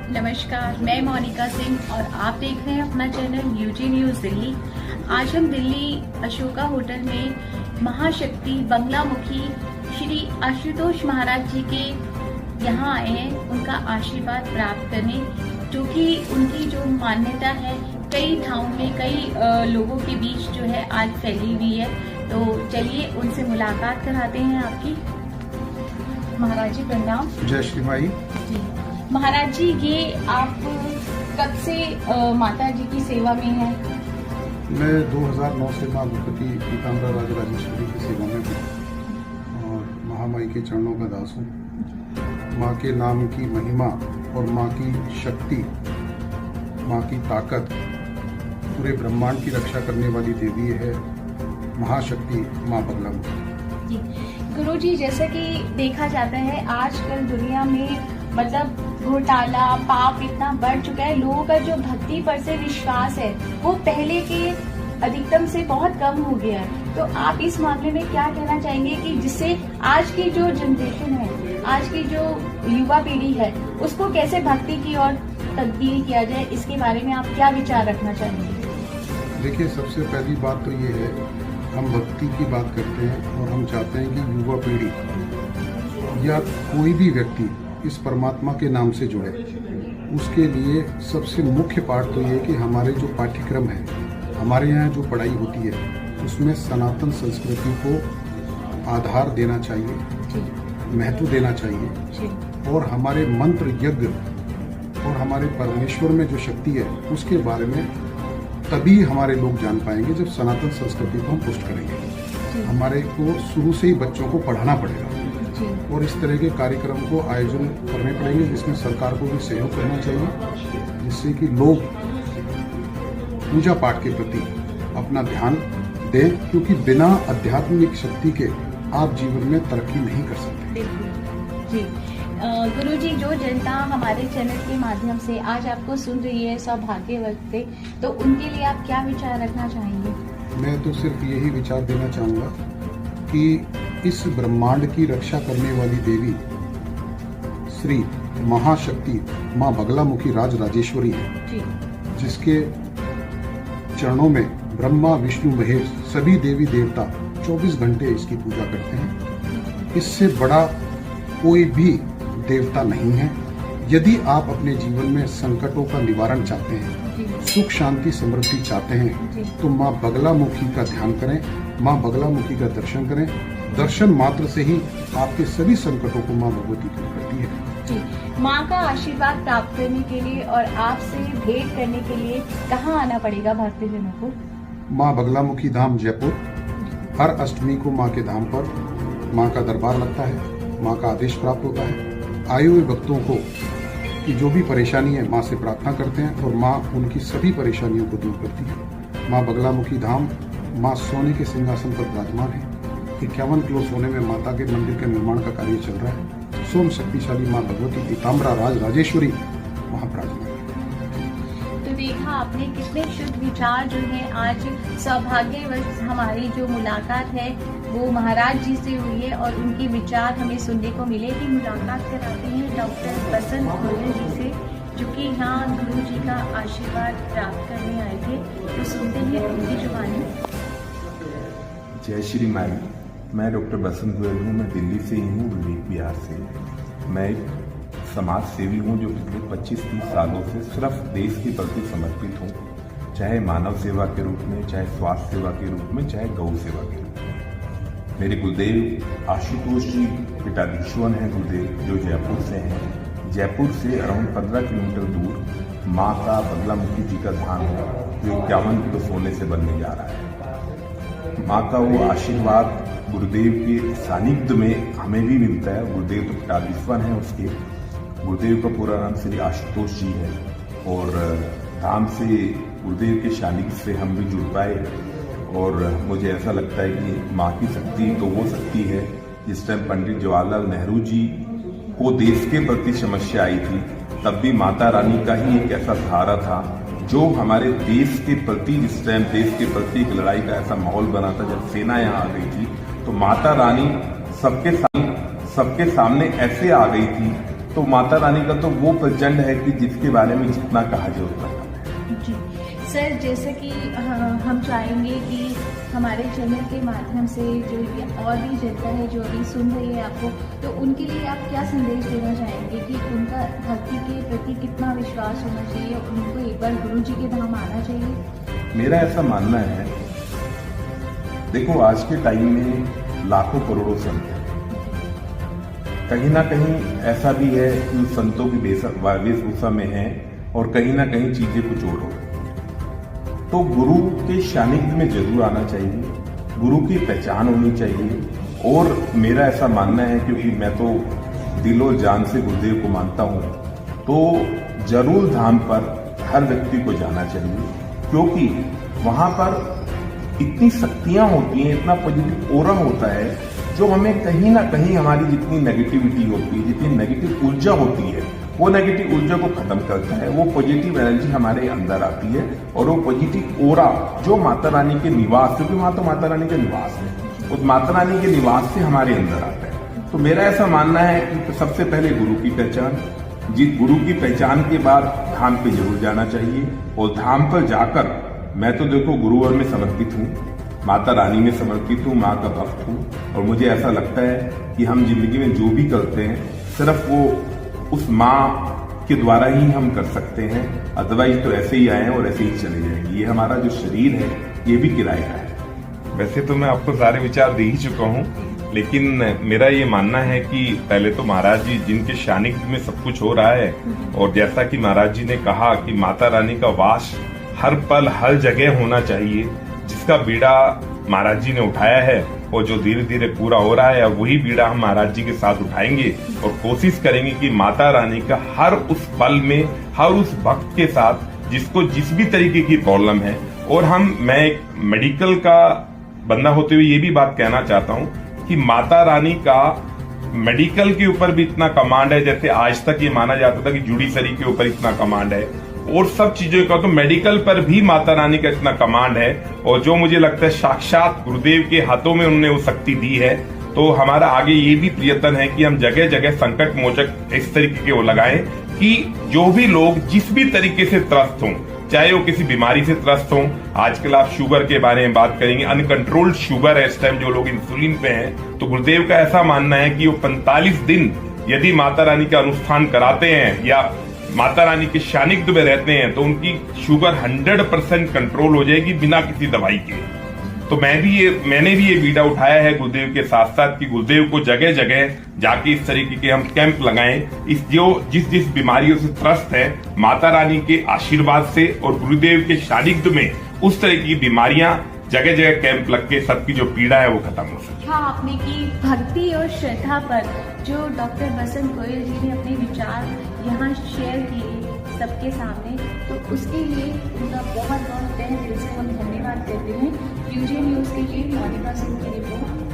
नमस्कार, मैं मोनिका सिंह और आप देख रहे हैं अपना चैनल यूजी न्यूज़ दिल्ली। आज हम दिल्ली अशोका होटल में महाशक्ति बंगलामुखी श्री आशुतोष महाराज जी के यहाँ आए हैं उनका आशीर्वाद प्राप्त करने, क्योंकि उनकी जो मान्यता है कई ठावों में कई लोगों के बीच जो है आज फैली हुई है। तो चलिए उनसे मुलाकात कराते हैं आपकी। महाराज जी प्रणाम। जय श्री माई जी महाराज जी, ये आप कब से माता जी की सेवा में हैं? मैं 2009 से माँ भगवती पीताम्बरा राज राजेश्वरी की सेवा में हूँ और महामाई के चरणों का दास हूँ। माँ के नाम की महिमा और माँ की शक्ति, माँ की ताकत पूरे ब्रह्मांड की रक्षा करने वाली देवी है महाशक्ति माँ बगलामुखी जी। गुरु जी, जैसा कि देखा जाता है आजकल दुनिया में मतलब घोटाला पाप इतना बढ़ चुका है, लोगों का जो भक्ति पर से विश्वास है वो पहले के अधिकतम से बहुत कम हो गया है। तो आप इस मामले में क्या कहना चाहेंगे कि जिससे आज की जो जनरेशन है, आज की जो युवा पीढ़ी है, उसको कैसे भक्ति की ओर तब्दील किया जाए, इसके बारे में आप क्या विचार रखना चाहेंगे? देखिए, सबसे पहली बात तो ये है, हम भक्ति की बात करते हैं और हम चाहते हैं कि युवा पीढ़ी या कोई भी व्यक्ति इस परमात्मा के नाम से जुड़े। उसके लिए सबसे मुख्य पार्ट तो ये है कि हमारे जो पाठ्यक्रम है, हमारे यहाँ जो पढ़ाई होती है, उसमें सनातन संस्कृति को आधार देना चाहिए, महत्व देना चाहिए और हमारे मंत्र यज्ञ और हमारे परमेश्वर में जो शक्ति है उसके बारे में तभी हमारे लोग जान पाएंगे जब सनातन संस्कृति को हम पुष्ट करेंगे। हमारे को शुरू से ही बच्चों को पढ़ाना पड़ेगा और इस तरह के कार्यक्रम को आयोजन करने पड़ेंगे जिसमें सरकार को भी सहयोग करना चाहिए, जिससे कि लोग पूजा पाठ के प्रति अपना ध्यान दें, क्योंकि बिना आध्यात्मिक शक्ति के आप जीवन में तरक्की नहीं कर सकते। जी गुरु जी, जो जनता हमारे चैनल के माध्यम से आज आपको सुन रही है सौभाग्यवती है, तो उनके लिए आप क्या विचार रखना चाहेंगे? मैं तो सिर्फ यही विचार देना चाहूँगा कि इस ब्रह्मांड की रक्षा करने वाली देवी श्री महाशक्ति माँ बगलामुखी राज राजेश्वरी है, जिसके चरणों में ब्रह्मा विष्णु महेश सभी देवी देवता 24 घंटे इसकी पूजा करते हैं। इससे बड़ा कोई भी देवता नहीं है। यदि आप अपने जीवन में संकटों का निवारण चाहते हैं, सुख शांति समृद्धि चाहते हैं, तो माँ बगलामुखी का ध्यान करें, माँ बगलामुखी का दर्शन करें। दर्शन मात्र से ही आपके सभी संकटों को माँ भगवती दूर करती है। जी, माँ का आशीर्वाद प्राप्त करने के लिए और आपसे भेंट करने के लिए कहाँ आना पड़ेगा भक्तजनों को? माँ बगलामुखी धाम जयपुर। हर अष्टमी को माँ के धाम पर माँ का दरबार लगता है, माँ का आदेश प्राप्त होता है। आए हुए भक्तों को की जो भी परेशानी है माँ से प्रार्थना करते हैं और माँ उनकी सभी परेशानियों को दूर करती है। माँ बगलामुखी धाम माँ सोने के सिंहासन पर विराजमान है। 51 किलो सोने में माता के मंदिर के निर्माण का कार्य चल रहा है। सोम शक्तिशाली माँ भगवती पीताम्बरा राज राजेश्वरी वहाँ विराजमान है। तो देखा आपने कितने शुद्ध विचार जो है, आज सौभाग्यवश हमारी जो मुलाकात है वो महाराज जी से हुई है और उनके विचार हमें सुनने को मिले। कि मुलाकात कराते हैं डॉक्टर बसंत गोयल जी से, जो कि यहाँ गुरु जी का आशीर्वाद प्राप्त करने आए थे। तो सुनते हैं उनकी जुबानी। जय श्री माई। मैं डॉक्टर बसंत गोयल हूँ। मैं दिल्ली से ही हूँ, विवेक बिहार से। मैं एक समाज सेवी हूँ जो पिछले 25-30 सालों से सिर्फ देश के प्रति समर्पित हूँ, चाहे मानव सेवा के रूप में, चाहे स्वास्थ्य सेवा के रूप में, चाहे गौ सेवा के रूप में। मेरे गुरुदेव आशुतोष जी पीठाधीश्वर हैं गुरुदेव, जो जयपुर से हैं। जयपुर से अराउंड 15 किलोमीटर दूर माँ का बगलामुखी जी का धाम है, जो 51 किलो सोने से बनने जा रहा है। माँ का वो आशीर्वाद गुरुदेव के सानिध्य में हमें भी मिलता है। गुरुदेव तो पीठाधीश्वर हैं उसके। गुरुदेव का पूरा नाम श्री आशुतोष जी है और धाम से गुरुदेव के सानिध्य से हम भी जुड़ पाए। और मुझे ऐसा लगता है कि माँ की शक्ति तो वो शक्ति है, जिस टाइम पंडित जवाहरलाल नेहरू जी को देश के प्रति समस्या आई थी, तब भी माता रानी का ही एक ऐसा सहारा था जो हमारे देश के प्रति, जिस टाइम देश के प्रति एक लड़ाई का ऐसा माहौल बना था, जब सेना यहाँ आ गई थी तो माता रानी सबके सामने ऐसे आ गई थी तो माता रानी का तो वो प्रचंड है कि जिसके बारे में जितना कहा जाए उतना कम है। जी सर, जैसे कि हम चाहेंगे कि हमारे चैनल के माध्यम से जो ये और भी जनता है जो अभी सुन रही है आपको, तो उनके लिए आप क्या संदेश देना चाहेंगे कि उनका भक्ति के प्रति कितना विश्वास होना चाहिए, उनको एक बार गुरु जी के धाम आना चाहिए? मेरा ऐसा मानना है, देखो आज के टाइम में लाखों करोड़ों संत हैं, कहीं ना कहीं ऐसा भी है कि उस संतों की वेशभूषा में है और कहीं ना कहीं चीजें कुछ और हो रही हैं। तो गुरु के सानिध्य में जरूर आना चाहिए, गुरु की पहचान होनी चाहिए। और मेरा ऐसा मानना है, क्योंकि मैं तो दिल और जान से गुरुदेव को मानता हूं, तो जरूर धाम पर हर व्यक्ति को जाना चाहिए, क्योंकि वहां पर इतनी शक्तियां होती हैं, इतना पॉजिटिव ओरा होता है, जो हमें कहीं ना कहीं हमारी जितनी नेगेटिविटी होती है, जितनी नेगेटिव ऊर्जा होती है, वो नेगेटिव ऊर्जा को खत्म करता है। वो पॉजिटिव एनर्जी हमारे अंदर आती है और वो पॉजिटिव ओरा जो माता रानी के निवास, क्योंकि वहां तो माता रानी के निवास है, उस माता रानी के निवास से हमारे अंदर आता है। तो मेरा ऐसा मानना है कि सबसे पहले गुरु की पहचान, गुरु की पहचान के बाद धाम पे जरूर जाना चाहिए। और धाम पर जाकर मैं तो देखो गुरुवर में समर्पित हूँ, माता रानी में समर्पित हूँ, माँ का भक्त हूँ, और मुझे ऐसा लगता है कि हम जिंदगी में जो भी करते हैं सिर्फ वो उस माँ के द्वारा ही हम कर सकते हैं, अदरवाइज तो ऐसे ही आए हैं और ऐसे ही चले जाएंगे। ये हमारा जो शरीर है ये भी किराए का है। वैसे तो मैं आपको सारे विचार दे ही चुका हूँ, लेकिन मेरा ये मानना है कि पहले तो महाराज जी जिनके सानिध्य में सब कुछ हो रहा है, और जैसा कि महाराज जी ने कहा कि माता रानी का वास हर पल हर जगह होना चाहिए, जिसका बीड़ा महाराज जी ने उठाया है और जो धीरे धीरे पूरा हो रहा है, वही बीड़ा हम महाराज जी के साथ उठाएंगे और कोशिश करेंगे कि माता रानी का हर उस पल में, हर उस भक्त के साथ जिसको जिस भी तरीके की प्रॉब्लम है। और मैं एक मेडिकल का बंदा होते हुए ये भी बात कहना चाहता हूँ कि माता रानी का मेडिकल के ऊपर भी इतना कमांड है, जैसे आज तक ये माना जाता था कि जुडिशरी के ऊपर इतना कमांड है, और सब चीजों का तो मेडिकल पर भी माता रानी का इतना कमांड है। और जो मुझे लगता है साक्षात गुरुदेव के हाथों में उन्होंने वो शक्ति दी है। तो हमारा आगे ये भी प्रयत्न है कि हम जगह जगह संकट मोचक इस तरीके के वो लगाएं कि जो भी लोग जिस भी तरीके से त्रस्त हों, चाहे वो किसी बीमारी से त्रस्त हों, आजकल आप शुगर के बारे में बात करेंगे, अनकंट्रोल्ड शुगर है इस टाइम, जो लोग इंसुलिन पे हैं, तो गुरुदेव का ऐसा मानना है कि वो 45 दिन यदि माता रानी का अनुष्ठान कराते हैं या माता रानी के सानिध्य में रहते हैं, तो उनकी शुगर 100% कंट्रोल हो जाएगी बिना किसी दवाई के। तो मैंने भी ये बीड़ा उठाया है गुरुदेव के साथ साथ कि गुरुदेव को जगह जगह जाके इस तरीके के हम कैंप लगाएं, जिस बीमारियों से त्रस्त है, माता रानी के आशीर्वाद से और गुरुदेव के सानिध्य में उस तरह की बीमारियां जगह जगह कैंप लग के सबकी जो पीड़ा है वो खत्म हो सके। हाँ, आपने की भक्ति और श्रद्धा पर जो डॉक्टर बसंत गोयल जी ने अपने विचार यहाँ शेयर किए सबके सामने, तो उसके लिए उनका बहुत बहुत तहे दिल से हम धन्यवाद देते हैं। यूजे न्यूज के लिए मोनिका सिंह की रिपोर्ट।